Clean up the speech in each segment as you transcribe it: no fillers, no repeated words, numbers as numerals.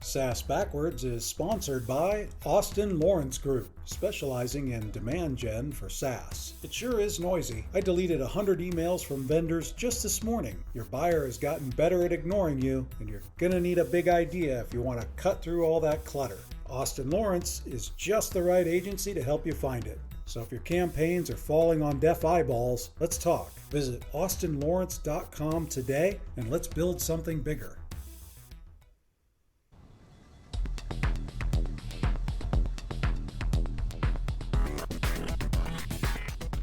SaaS Backwards is sponsored by Austin Lawrence Group, specializing in demand gen for SaaS. It sure is noisy. I deleted 100 emails from vendors just this morning. Your buyer has gotten better at ignoring you, and you're gonna need a big idea if you want to cut through all that clutter. Austin Lawrence is just the right agency to help you find it. So if your campaigns are falling on deaf eyeballs, let's talk. Visit austinlawrence.com today, and let's build something bigger.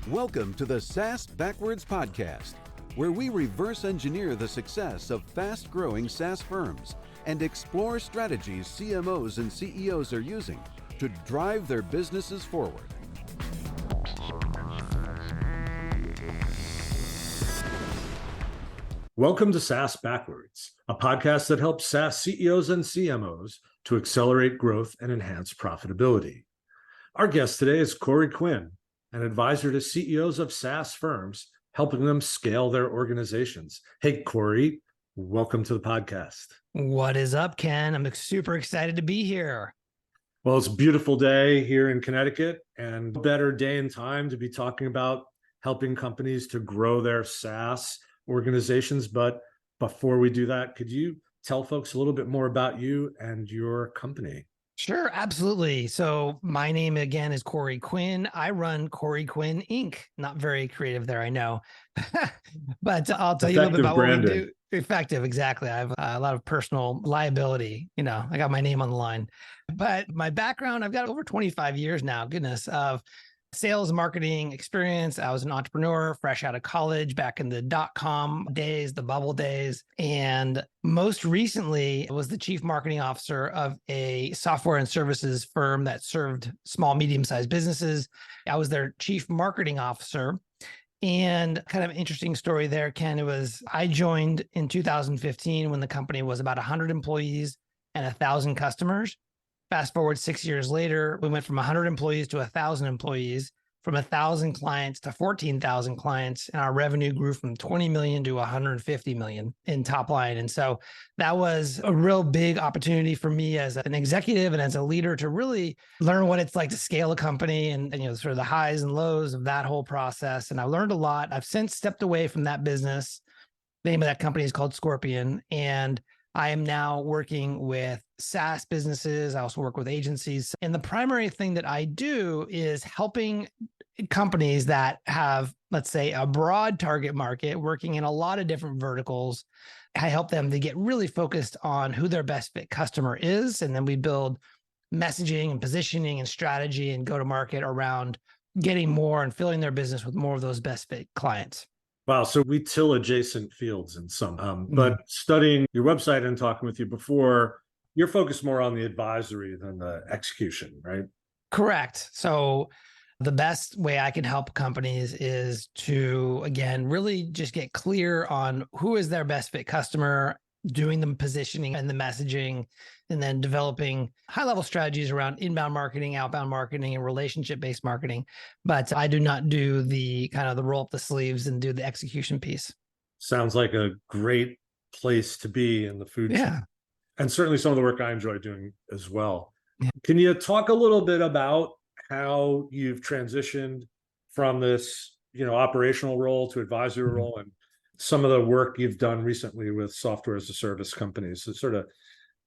Welcome to the SaaS Backwards podcast, where we reverse engineer the success of fast-growing SaaS firms and explore strategies CMOs and CEOs are using to drive their businesses forward. Welcome to SaaS Backwards, a podcast that helps SaaS CEOs and CMOs to accelerate growth and enhance profitability. Our guest today is Corey Quinn, an advisor to CEOs of SaaS firms, helping them scale their organizations. Hey, Corey, welcome to the podcast. What is up, Ken? I'm super excited to be here. Well, it's a beautiful day here in Connecticut, and a better day and time to be talking about helping companies to grow their SaaS organizations. But before we do that, could you tell folks a little bit more about you and your company? Sure, absolutely. So my name again is Corey Quinn. I run Corey Quinn Inc. Not very creative there, I know. But I'll tell you a little bit about what we do. Effective, exactly. I have a lot of personal liability. I got my name on the line. But my background, I've got over 25 years now, goodness, of sales marketing experience. I was an entrepreneur fresh out of college back in the dot-com days, the bubble days. And most recently was the chief marketing officer of a software and services firm that served small, medium-sized businesses. I was their chief marketing officer. And kind of interesting story there, Ken, I joined in 2015 when the company was about 100 employees and 1,000 customers. Fast forward 6 years later, we went from 100 employees to 1,000 employees, from 1,000 clients to 14,000 clients, and our revenue grew from 20 million to 150 million in top line. And so that was a real big opportunity for me as an executive and as a leader to really learn what it's like to scale a company and sort of the highs and lows of that whole process. And I learned a lot. I've since stepped away from that business. The name of that company is called Scorpion, and I am now working with SaaS businesses. I also work with agencies. And the primary thing that I do is helping companies that have, let's say, a broad target market, working in a lot of different verticals. I help them to get really focused on who their best fit customer is. And then we build messaging and positioning and strategy and go to market around getting more and filling their business with more of those best fit clients. Wow. So we till adjacent fields in some, but studying your website and talking with you before, you're focused more on the advisory than the execution, right? Correct. So the best way I can help companies is to, again, really just get clear on who is their best fit customer, doing the positioning and the messaging, and then developing high-level strategies around inbound marketing, outbound marketing, and relationship-based marketing. But I do not do the kind of the roll up the sleeves and do the execution piece. Sounds like a great place to be in the food chain. And certainly some of the work I enjoy doing as well. Yeah. Can you talk a little bit about how you've transitioned from this, operational role to advisory role, and some of the work you've done recently with software as a service companies to sort of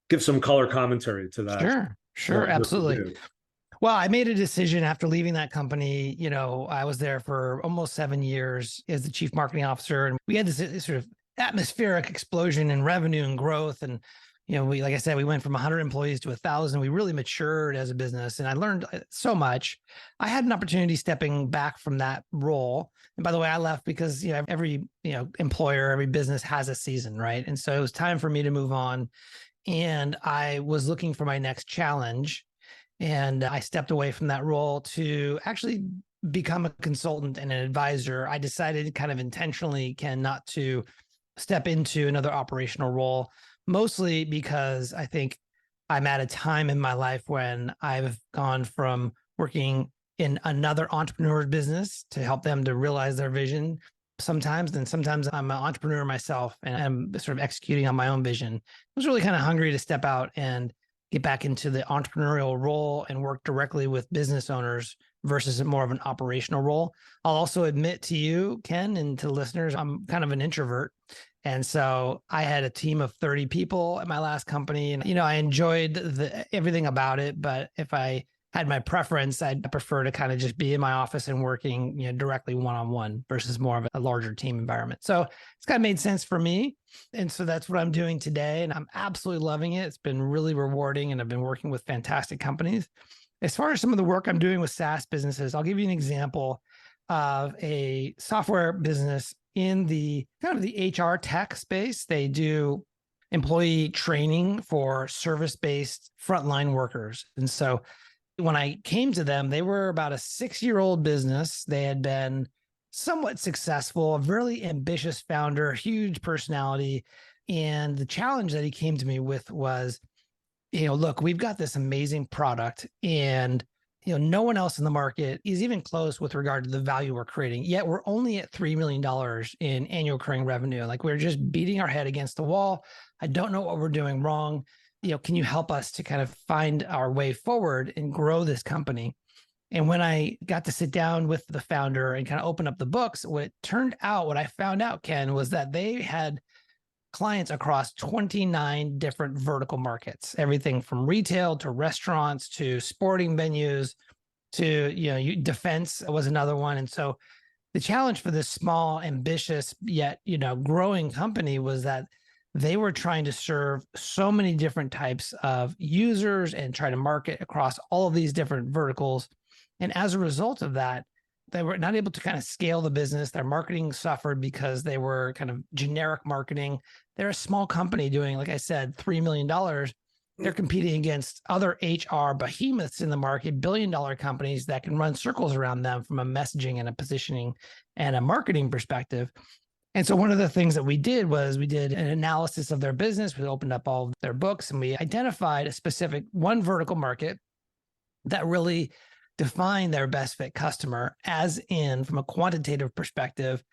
give some color commentary to that? Sure, absolutely. Well, I made a decision after leaving that company. I was there for almost 7 years as the chief marketing officer, and we had this sort of atmospheric explosion in revenue and growth. And like I said, we went from 100 employees to 1,000. We really matured as a business, and I learned so much. I had an opportunity stepping back from that role. And by the way, I left because every employer, every business has a season, right? And so it was time for me to move on. And I was looking for my next challenge. And I stepped away from that role to actually become a consultant and an advisor. I decided kind of intentionally, Ken, not to step into another operational role, mostly because I think I'm at a time in my life when I've gone from working in another entrepreneur's business to help them to realize their vision sometimes, then sometimes I'm an entrepreneur myself and I'm sort of executing on my own vision. I was really kind of hungry to step out and get back into the entrepreneurial role and work directly with business owners versus more of an operational role. I'll also admit to you, Ken, and to listeners, I'm kind of an introvert. And so I had a team of 30 people at my last company, and I enjoyed everything about it. But if I had my preference, I'd prefer to kind of just be in my office and working, directly one-on-one versus more of a larger team environment. So it's kind of made sense for me. And so that's what I'm doing today. And I'm absolutely loving it. It's been really rewarding, and I've been working with fantastic companies. As far as some of the work I'm doing with SaaS businesses, I'll give you an example of a software business in the kind of the HR tech space. They do employee training for service-based frontline workers. And so when I came to them, they were about a 6-year-old business. They had been somewhat successful, a really ambitious founder, huge personality. And the challenge that he came to me with was, look, we've got this amazing product, and no one else in the market is even close with regard to the value we're creating. Yet we're only at $3 million in annual recurring revenue. Like, we're just beating our head against the wall. I don't know what we're doing wrong. Can you help us to kind of find our way forward and grow this company? And when I got to sit down with the founder and kind of open up the books, what I found out, Ken, was that they had clients across 29 different vertical markets, everything from retail to restaurants to sporting venues to, defense was another one. And so the challenge for this small, ambitious, yet, growing company was that they were trying to serve so many different types of users and try to market across all of these different verticals. And as a result of that, they were not able to kind of scale the business. Their marketing suffered because they were kind of generic marketing. They're a small company doing, like I said, $3 million. They're competing against other HR behemoths in the market, billion-dollar companies that can run circles around them from a messaging and a positioning and a marketing perspective. And so one of the things that we did was we did an analysis of their business. We opened up all of their books, and we identified a specific one vertical market that really define their best fit customer, as in, from a quantitative perspective,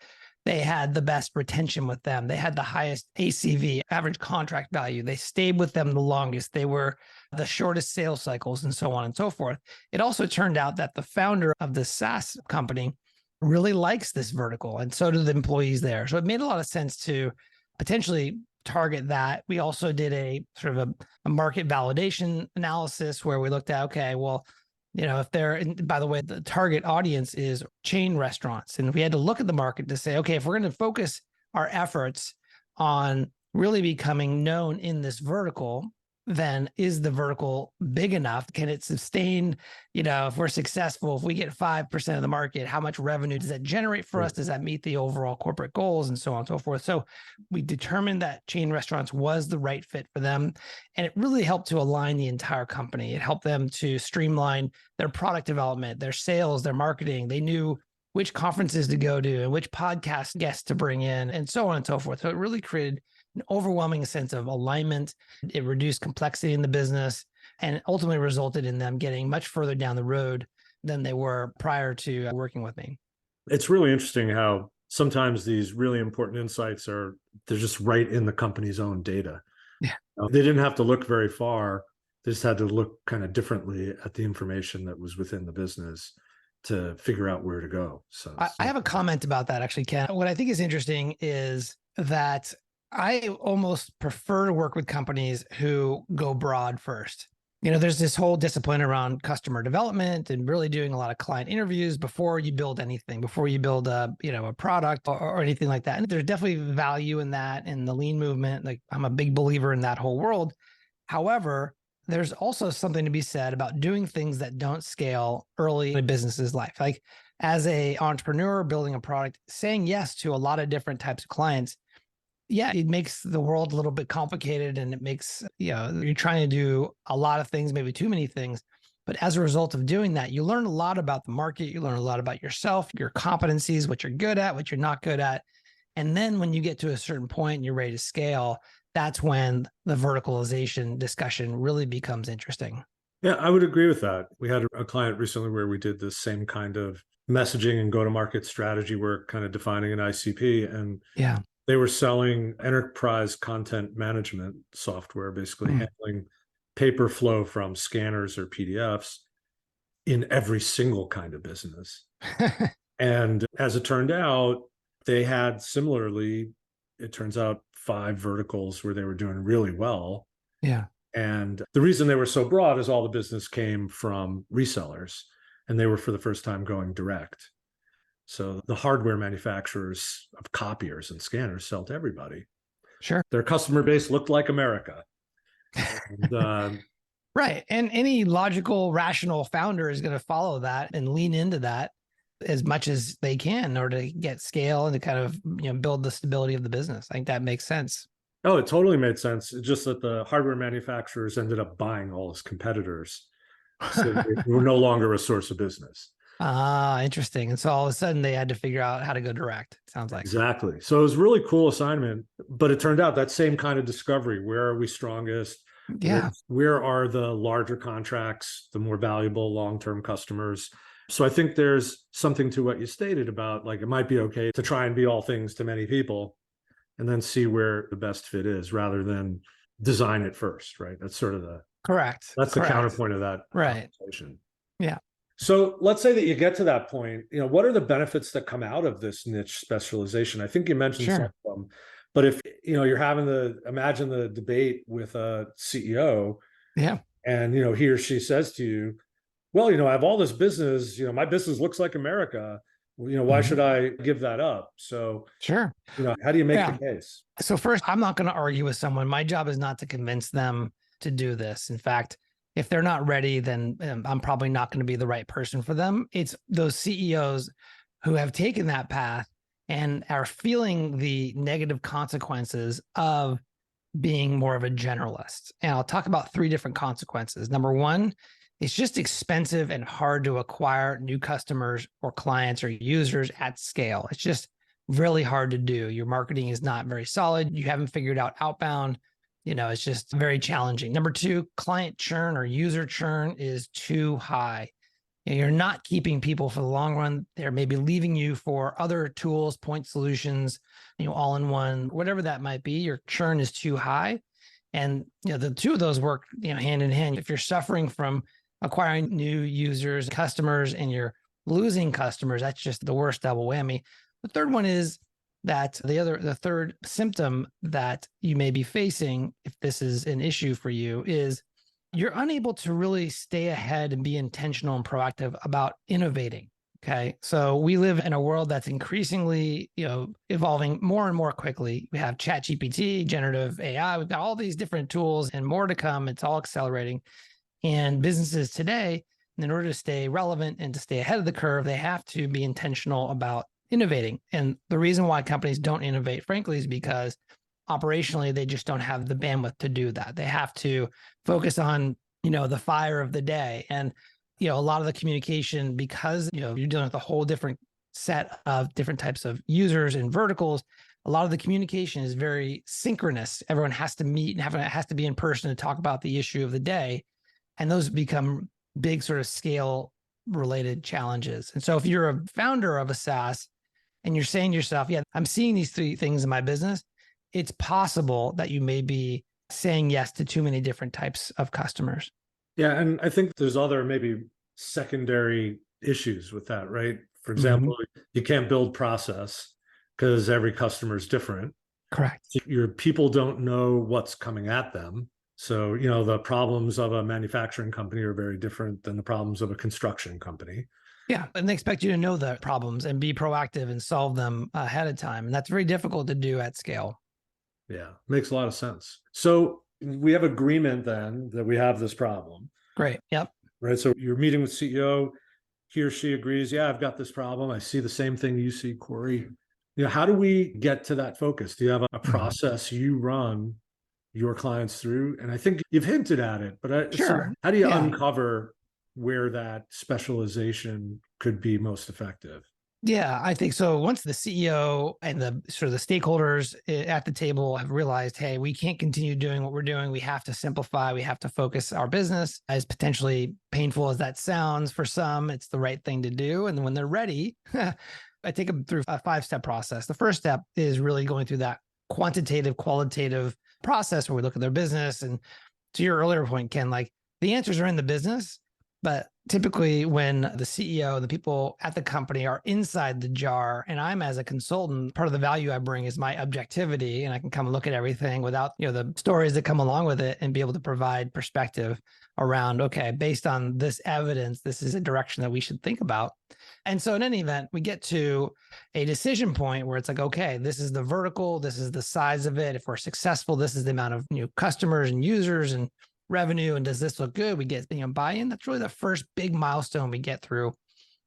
they had the best retention with them. They had the highest ACV, average contract value. They stayed with them the longest. They were the shortest sales cycles, and so on and so forth. It also turned out that the founder of the SaaS company really likes this vertical, and so do the employees there. So it made a lot of sense to potentially target that. We also did a sort of a market validation analysis where we looked at, okay, well, if they're, by the way, the target audience is chain restaurants. And we had to look at the market to say, okay, if we're going to focus our efforts on really becoming known in this vertical, then is the vertical big enough? Can it sustain, if we're successful, if we get 5% of the market, how much revenue does that generate for us? Does that meet the overall corporate goals, and so on and so forth? So we determined that chain restaurants was the right fit for them. And it really helped to align the entire company. It helped them to streamline their product development, their sales, their marketing. They knew which conferences to go to and which podcast guests to bring in, and so on and so forth. So it really created an overwhelming sense of alignment. It reduced complexity in the business, and ultimately resulted in them getting much further down the road than they were prior to working with me. It's really interesting how sometimes these really important insights they're just right in the company's own data. Yeah. They didn't have to look very far. They just had to look kind of differently at the information that was within the business to figure out where to go. So I have a comment about that, actually, Ken. What I think is interesting is that I almost prefer to work with companies who go broad first. There's this whole discipline around customer development and really doing a lot of client interviews before you build anything, before you build a product or anything like that. And there's definitely value in that, in the lean movement. Like, I'm a big believer in that whole world. However, there's also something to be said about doing things that don't scale early in a business's life. Like, as an entrepreneur building a product, saying yes to a lot of different types of clients, yeah, it makes the world a little bit complicated, and it makes, you're trying to do a lot of things, maybe too many things. But as a result of doing that, you learn a lot about the market. You learn a lot about yourself, your competencies, what you're good at, what you're not good at. And then when you get to a certain point and you're ready to scale, that's when the verticalization discussion really becomes interesting. Yeah, I would agree with that. We had a client recently where we did the same kind of messaging and go-to-market strategy work, kind of defining an ICP. And yeah, they were selling enterprise content management software, basically handling paper flow from scanners or PDFs in every single kind of business. And as it turned out, they had similarly, it turns out, 5 verticals where they were doing really well. Yeah. And the reason they were so broad is all the business came from resellers, and they were for the first time going direct. So the hardware manufacturers of copiers and scanners sell to everybody. Sure. Their customer base looked like America. And, right. And any logical, rational founder is going to follow that and lean into that as much as they can in order to get scale and to kind of, build the stability of the business. I think that makes sense. Oh, it totally made sense. It's just that the hardware manufacturers ended up buying all his competitors. So they were no longer a source of business. Ah, interesting. And so all of a sudden they had to figure out how to go direct, sounds like. Exactly. So it was a really cool assignment, but it turned out that same kind of discovery. Where are we strongest? Yeah. Where are the larger contracts, the more valuable long-term customers? So I think there's something to what you stated about, like, it might be okay to try and be all things to many people and then see where the best fit is rather than design it first, right? That's sort of Correct. That's the counterpoint of that conversation. Yeah. So let's say that you get to that point, what are the benefits that come out of this niche specialization? I think you mentioned some of them, but if, you're imagine the debate with a CEO, and, he or she says to you, well, I have all this business, my business looks like America. Why should I give that up? So, how do you make the case? So first, I'm not going to argue with someone. My job is not to convince them to do this. In fact, if they're not ready, then I'm probably not going to be the right person for them. It's those CEOs who have taken that path and are feeling the negative consequences of being more of a generalist. And I'll talk about 3 different consequences. Number 1, it's just expensive and hard to acquire new customers or clients or users at scale. It's just really hard to do. Your marketing is not very solid. You haven't figured out outbound. It's just very challenging. Number 2, client churn or user churn is too high. You're not keeping people for the long run. They're maybe leaving you for other tools, point solutions, all in one, whatever that might be. Your churn is too high. And, the 2 of those work, hand in hand. If you're suffering from acquiring new users, customers, and you're losing customers, that's just the worst double whammy. The third one is that the third symptom that you may be facing, if this is an issue for you, is you're unable to really stay ahead and be intentional and proactive about innovating. Okay. So we live in a world that's increasingly, evolving more and more quickly. We have ChatGPT, generative AI, we've got all these different tools and more to come. It's all accelerating. And businesses today, in order to stay relevant and to stay ahead of the curve, they have to be intentional about innovating. And the reason why companies don't innovate, frankly, is because operationally, they just don't have the bandwidth to do that. They have to focus on, the fire of the day. And, a lot of the communication, because, you're dealing with a whole different set of different types of users and verticals, a lot of the communication is very synchronous. Everyone has to meet and has to be in person to talk about the issue of the day. And those become big sort of scale related challenges. And so if you're a founder of a SaaS and you're saying to yourself, I'm seeing these 3 things in my business, it's possible that you may be saying yes to too many different types of customers. Yeah. And I think there's other maybe secondary issues with that, right? For example, you can't build process because every customer is different. Correct. Your people don't know what's coming at them. So, the problems of a manufacturing company are very different than the problems of a construction company. Yeah. And they expect you to know the problems and be proactive and solve them ahead of time. And that's very difficult to do at scale. Yeah. Makes a lot of sense. So we have agreement then that we have this problem. Great. Yep. Right. So you're meeting with CEO, he or she agrees, I've got this problem. I see the same thing you see, Corey. How do we get to that focus? Do you have a process you run your clients through? And I think you've hinted at it, but so how do you uncover where that specialization could be most effective? Yeah, I think so. Once the CEO and the sort of the stakeholders at the table have realized, hey, we can't continue doing what we're doing. We have to simplify. We have to focus our business. As potentially painful as that sounds for some, it's the right thing to do. And when they're ready, I take them through a 5-step process. The first step is really going through that quantitative, qualitative process where we look at their business and to your earlier point, Ken, like the answers are in the business, but typically when the CEO, the people at the company are inside the jar, and I'm as a consultant, part of the value I bring is my objectivity, and I can come look at everything without, the stories that come along with it and be able to provide perspective around, okay, based on this evidence, this is a direction that we should think about. And so in any event, we get to a decision point where it's like, okay, this is the vertical, this is the size of it. If we're successful, this is the amount of customers and users and revenue. And does this look good? We get buy-in. That's really the first big milestone we get through.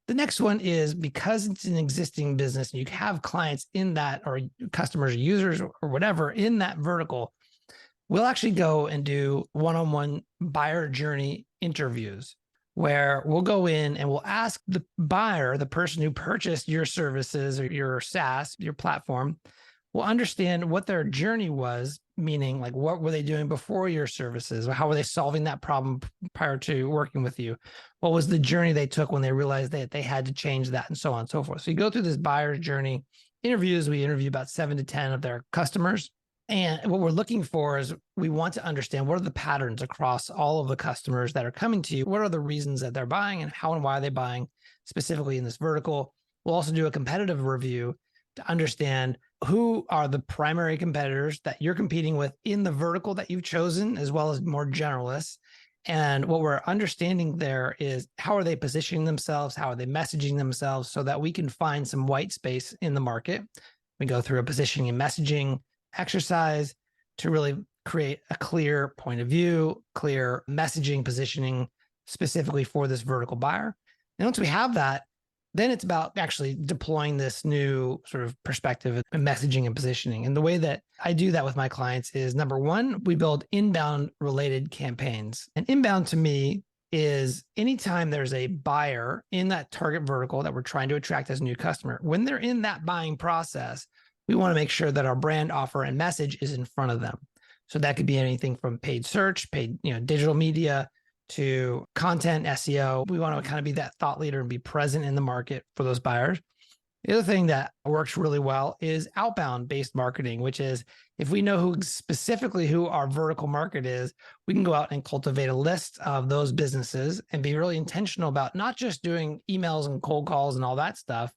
The next one is, because it's an existing business and you have clients in that, or customers, or users, or whatever in that vertical, we'll actually go and do one-on-one buyer journey interviews, where we'll go in and we'll ask the buyer, the person who purchased your services or your SaaS, your platform, we'll understand what their journey was, meaning like what were they doing before your services? How were they solving that problem prior to working with you? What was the journey they took when they realized that they had to change that, and so on and so forth. So you go through this buyer journey interviews. We interview about 7 to 10 of their customers. And what we're looking for is, we want to understand what are the patterns across all of the customers that are coming to you. What are the reasons that they're buying, and how and why are they buying specifically in this vertical? We'll also do a competitive review to understand who are the primary competitors that you're competing with in the vertical that you've chosen, as well as more generalists. And what we're understanding there is, how are they positioning themselves? How are they messaging themselves, so that we can find some white space in the market? We go through a positioning and messaging exercise to really create a clear point of view, clear messaging, positioning specifically for this vertical buyer. And once we have that, then it's about actually deploying this new sort of perspective and messaging and positioning. And the way that I do that with my clients is, number one, we build inbound related campaigns. And inbound to me is anytime there's a buyer in that target vertical that we're trying to attract as a new customer, when they're in that buying process, we want to make sure that our brand offer and message is in front of them. So that could be anything from paid search, paid, digital media, to content, SEO. We want to kind of be that thought leader and be present in the market for those buyers. The other thing that works really well is outbound based marketing, which is, if we know specifically who our vertical market is, we can go out and cultivate a list of those businesses and be really intentional about not just doing emails and cold calls and all that stuff,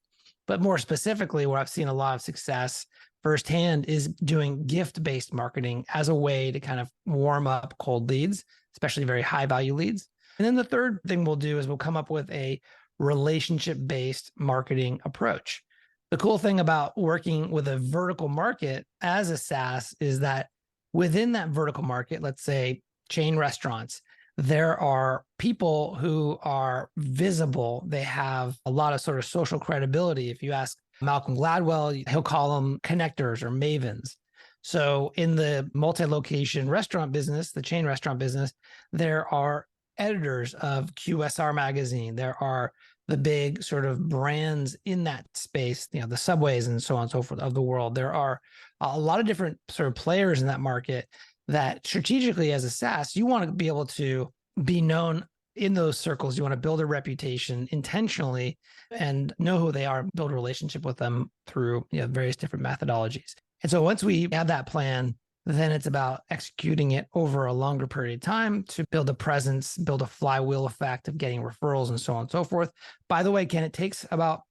but more specifically, where I've seen a lot of success firsthand is doing gift-based marketing as a way to kind of warm up cold leads, especially very high-value leads. And then the third thing we'll do is we'll come up with a relationship-based marketing approach. The cool thing about working with a vertical market as a SaaS is that within that vertical market, let's say chain restaurants, there are people who are visible. They have a lot of sort of social credibility. If you ask Malcolm Gladwell, he'll call them connectors or mavens. So in the multi-location restaurant business, the chain restaurant business, there are editors of QSR magazine. There are the big sort of brands in that space, the Subways and so on and so forth of the world. There are a lot of different sort of players in that market that strategically, as a SaaS, you want to be able to be known in those circles. You want to build a reputation intentionally and know who they are, build a relationship with them through various different methodologies. And so once we have that plan, then it's about executing it over a longer period of time to build a presence, build a flywheel effect of getting referrals and so on and so forth. By the way, Ken, it takes about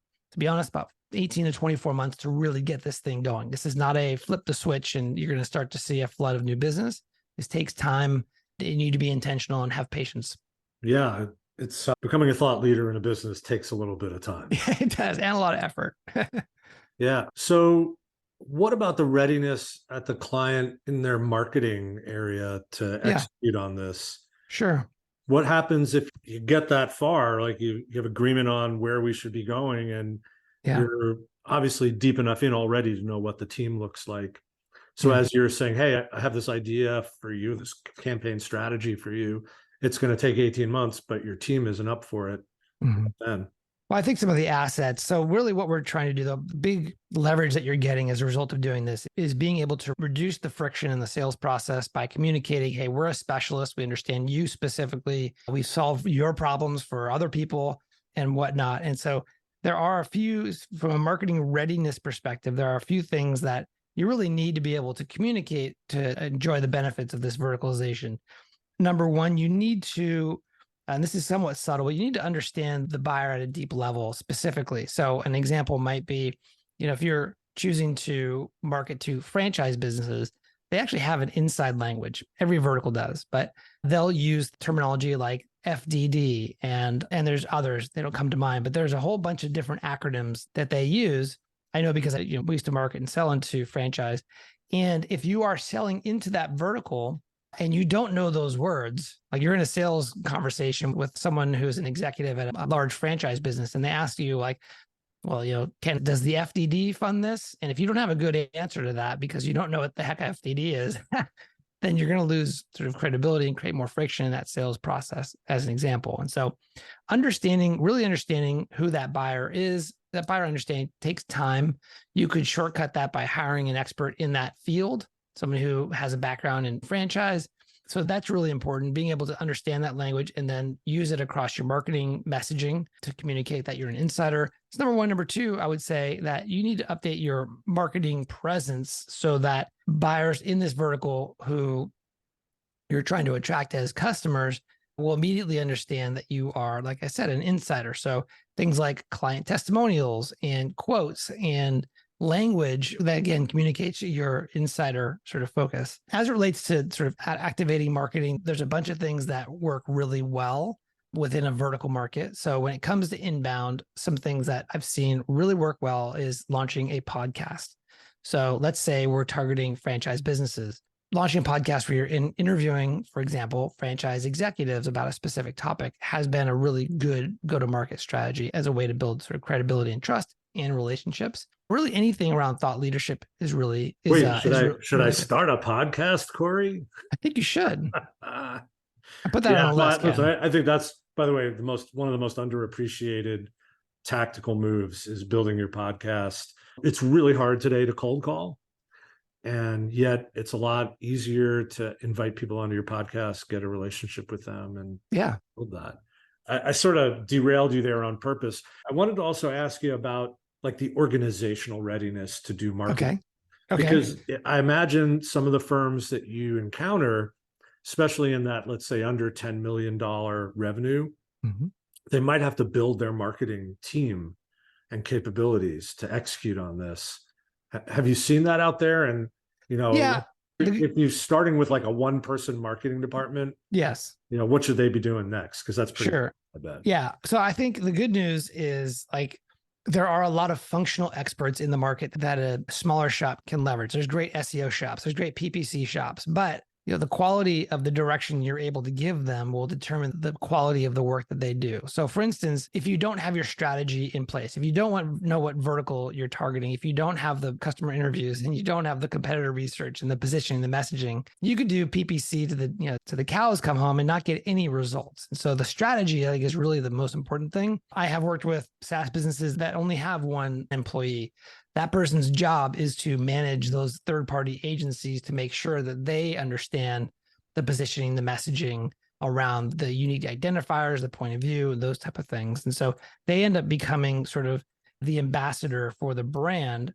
18 to 24 months to really get this thing going. This is not a flip the switch and you're going to start to see a flood of new business. This takes time. You need to be intentional and have patience. Yeah, it's becoming a thought leader in a business takes a little bit of time. It does, and a lot of effort. Yeah. So what about the readiness at the client in their marketing area to execute on this? Sure. What happens if you get that far, like you have agreement on where we should be going, and you're obviously deep enough in already to know what the team looks like. So as you're saying, hey, I have this idea for you, this campaign strategy for you, it's going to take 18 months, but your team isn't up for it then. Well, I think some of the assets. So really what we're trying to do, the big leverage that you're getting as a result of doing this is being able to reduce the friction in the sales process by communicating, hey, we're a specialist. We understand you specifically. We solve your problems for other people and whatnot. And so there are a few, from a marketing readiness perspective, there are a few things that you really need to be able to communicate to enjoy the benefits of this verticalization. number one, you need to, and this is somewhat subtle, but you need to understand the buyer at a deep level specifically. So an example might be, if you're choosing to market to franchise businesses, they actually have an inside language. Every vertical does, but they'll use terminology like FDD and there's others, they don't come to mind, but there's a whole bunch of different acronyms that they use. I know because we used to market and sell into franchise. And if you are selling into that vertical and you don't know those words, like you're in a sales conversation with someone who's an executive at a large franchise business, and they ask you like, well, Ken, does the FDD fund this? And if you don't have a good answer to that because you don't know what the heck FDD is, then you're going to lose sort of credibility and create more friction in that sales process, as an example. And so really understanding who that buyer is, that buyer understanding takes time. You could shortcut that by hiring an expert in that field, someone who has a background in franchise. So that's really important, being able to understand that language and then use it across your marketing messaging to communicate that you're an insider. It's number one. Number two, I would say that you need to update your marketing presence so that buyers in this vertical who you're trying to attract as customers will immediately understand that you are, like I said, an insider. So things like client testimonials and quotes and language that, again, communicates your insider sort of focus. As it relates to sort of activating marketing, there's a bunch of things that work really well within a vertical market. So when it comes to inbound, some things that I've seen really work well is launching a podcast. So let's say we're targeting franchise businesses. Launching a podcast where you're interviewing, for example, franchise executives about a specific topic has been a really good go-to-market strategy as a way to build sort of credibility and trust and relationships. Really anything around thought leadership is really... Should I start a podcast, Corey? I think you should. I put that on the list. Listen, I think that's, by the way, one of the most underappreciated tactical moves is building your podcast. It's really hard today to cold call. And yet it's a lot easier to invite people onto your podcast, get a relationship with them, and build that. I sort of derailed you there on purpose. I wanted to also ask you about like the organizational readiness to do marketing. Okay. Because I imagine some of the firms that you encounter, especially in that, let's say, under $10 million revenue, they might have to build their marketing team and capabilities to execute on this. Have you seen that out there? And, if you're starting with like a one-person marketing department, yes, what should they be doing next? Because that's pretty sure. I bet. Yeah. So I think the good news is like there are a lot of functional experts in the market that a smaller shop can leverage. There's great SEO shops, there's great PPC shops, but the quality of the direction you're able to give them will determine the quality of the work that they do. So for instance, if you don't have your strategy in place, if you don't know what vertical you're targeting, if you don't have the customer interviews and you don't have the competitor research and the positioning, the messaging, you could do PPC to the cows come home and not get any results. And so the strategy, I think, is really the most important thing. I have worked with SaaS businesses that only have one employee. That person's job is to manage those third-party agencies to make sure that they understand the positioning, the messaging around the unique identifiers, the point of view, and those type of things. And so they end up becoming sort of the ambassador for the brand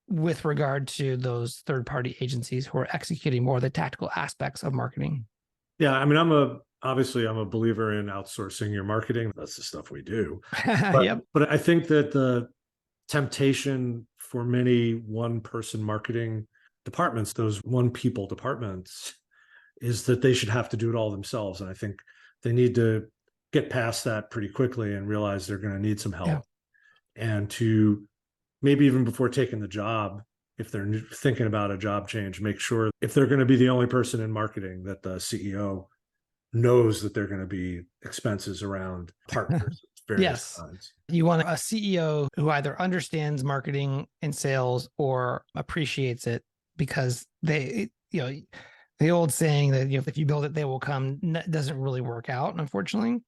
with regard to those third-party agencies who are executing more of the tactical aspects of marketing. Yeah, I mean, obviously I'm a believer in outsourcing your marketing. That's the stuff we do. But I think that the temptation for many one-person marketing departments, those one-people departments, is that they should have to do it all themselves. And I think they need to get past that pretty quickly and realize they're going to need some help. Yeah. And to maybe even before taking the job, if they're thinking about a job change, make sure if they're going to be the only person in marketing, that the CEO knows that there are going to be expenses around partners. Yes. Kinds. You want a CEO who either understands marketing and sales or appreciates it, because the old saying that if you build it, they will come doesn't really work out, unfortunately.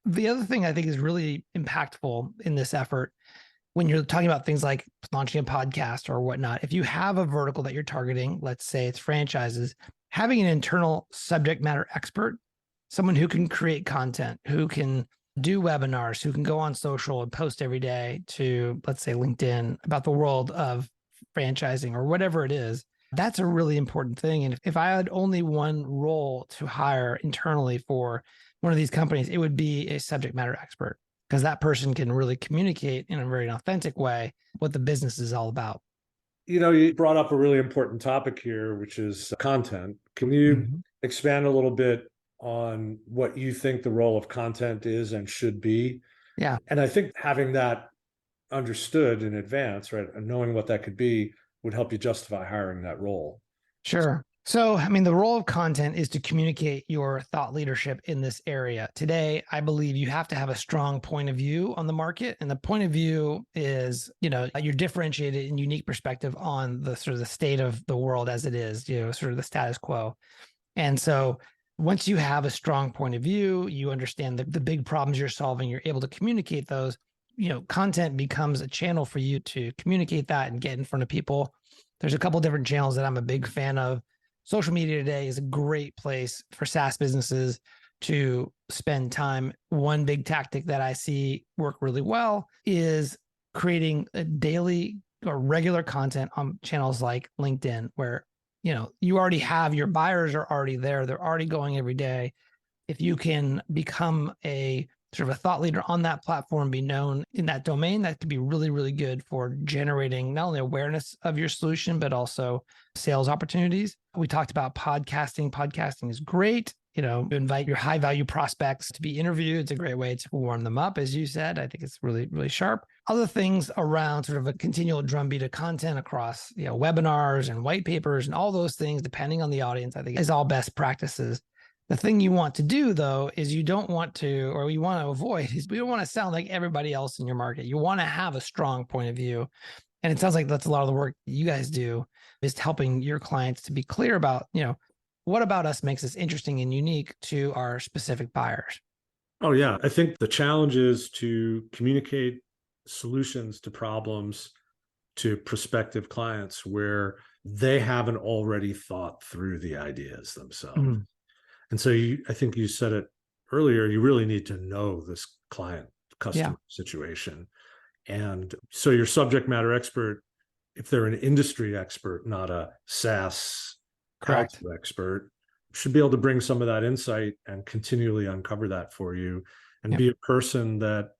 The other thing I think is really impactful in this effort, when you're talking about things like launching a podcast or whatnot, if you have a vertical that you're targeting, let's say it's franchises, having an internal subject matter expert, someone who can create content, who can do webinars, who can go on social and post every day to, let's say, LinkedIn about the world of franchising or whatever it is, That's a really important thing. And if I had only one role to hire internally for one of these companies, it would be a subject matter expert, because that person can really communicate in a very authentic way what the business is all about. You brought up a really important topic here, which is content. Can you expand a little bit on what you think the role of content is and should be? Yeah. And I think having that understood in advance, right, and knowing what that could be would help you justify hiring that role. Sure. So, the role of content is to communicate your thought leadership in this area. Today, I believe you have to have a strong point of view on the market. And the point of view is, your differentiated and unique perspective on the sort of the state of the world as it is, sort of the status quo. And so once you have a strong point of view, you understand the big problems you're solving, you're able to communicate those, content becomes a channel for you to communicate that and get in front of people. There's a couple of different channels that I'm a big fan of. Social media today is a great place for SaaS businesses to spend time. One big tactic that I see work really well is creating a daily or regular content on channels like LinkedIn, where, you already have your buyers are already there. They're already going every day. If you can become a sort of a thought leader on that platform, be known in that domain, that could be really, really good for generating not only awareness of your solution, but also sales opportunities. We talked about podcasting. Podcasting is great. Invite your high value prospects to be interviewed. It's a great way to warm them up, as you said. I think it's really, really sharp. Other things around sort of a continual drumbeat of content across, webinars and white papers and all those things, depending on the audience, I think is all best practices. The thing you want to do, though, is you don't want to, or you want to avoid, is we don't want to sound like everybody else in your market. You want to have a strong point of view. And it sounds like that's a lot of the work you guys do, is helping your clients to be clear about, what about us makes us interesting and unique to our specific buyers. Oh, yeah. I think the challenge is to communicate solutions to problems to prospective clients where they haven't already thought through the ideas themselves. Mm-hmm. And so I think you said it earlier, you really need to know this client customer situation. And so your subject matter expert, if they're an industry expert, not a SaaS expert, should be able to bring some of that insight and continually uncover that for you and be a person that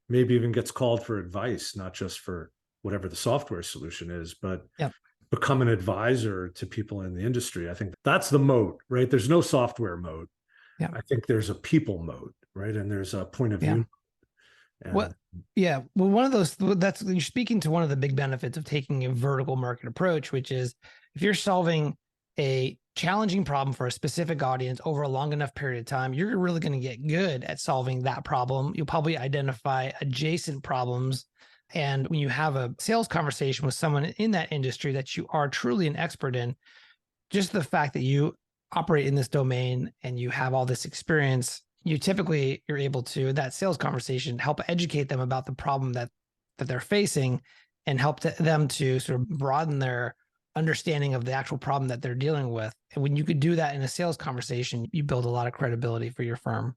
maybe even gets called for advice, not just for whatever the software solution is, but become an advisor to people in the industry. I think that's the moat, right? There's no software moat. Yeah. I think there's a people moat, right? And there's a point of view. Well, one of those, you're speaking to one of the big benefits of taking a vertical market approach, which is if you're solving a challenging problem for a specific audience over a long enough period of time, you're really going to get good at solving that problem. You'll probably identify adjacent problems. And when you have a sales conversation with someone in that industry that you are truly an expert in, just the fact that you operate in this domain and you have all this experience, you're able to, that sales conversation, help educate them about the problem that they're facing and help them to sort of broaden their understanding of the actual problem that they're dealing with. And when you could do that in a sales conversation, you build a lot of credibility for your firm.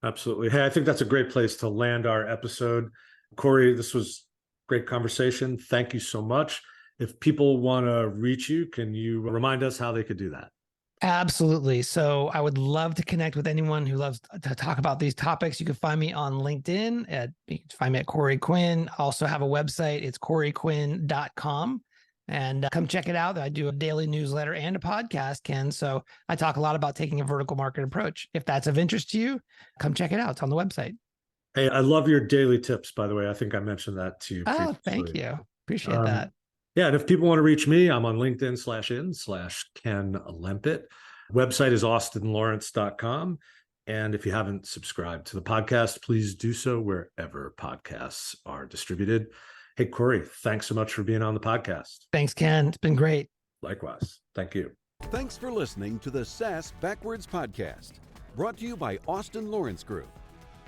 Absolutely. Hey, I think that's a great place to land our episode. Corey, this was great conversation. Thank you so much. If people want to reach you, can you remind us how they could do that? Absolutely. So I would love to connect with anyone who loves to talk about these topics. You can find me on LinkedIn. You can find me at Corey Quinn. I also have a website. It's coreyquinn.com. And come check it out. I do a daily newsletter and a podcast, Ken. So I talk a lot about taking a vertical market approach. If that's of interest to you, come check it out. It's on the website. Hey, I love your daily tips, by the way. I think I mentioned that to you previously. Oh, thank you. Appreciate that. Yeah, and if people want to reach me, I'm on LinkedIn/in/Ken Lempit. Website is austinlawrence.com. And if you haven't subscribed to the podcast, please do so wherever podcasts are distributed. Hey, Corey, thanks so much for being on the podcast. Thanks, Ken. It's been great. Likewise. Thank you. Thanks for listening to the SaaS Backwards Podcast, brought to you by Austin Lawrence Group.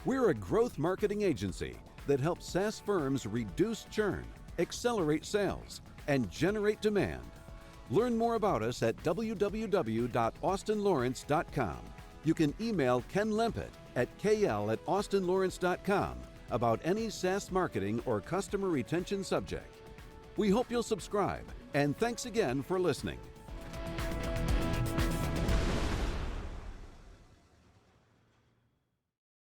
We're a growth marketing agency that helps SaaS firms reduce churn, accelerate sales, and generate demand. Learn more about us at www.austinlawrence.com. You can email Ken Lempit at kl@austinlawrence.com about any SaaS marketing or customer retention subject. We hope you'll subscribe And thanks again for listening.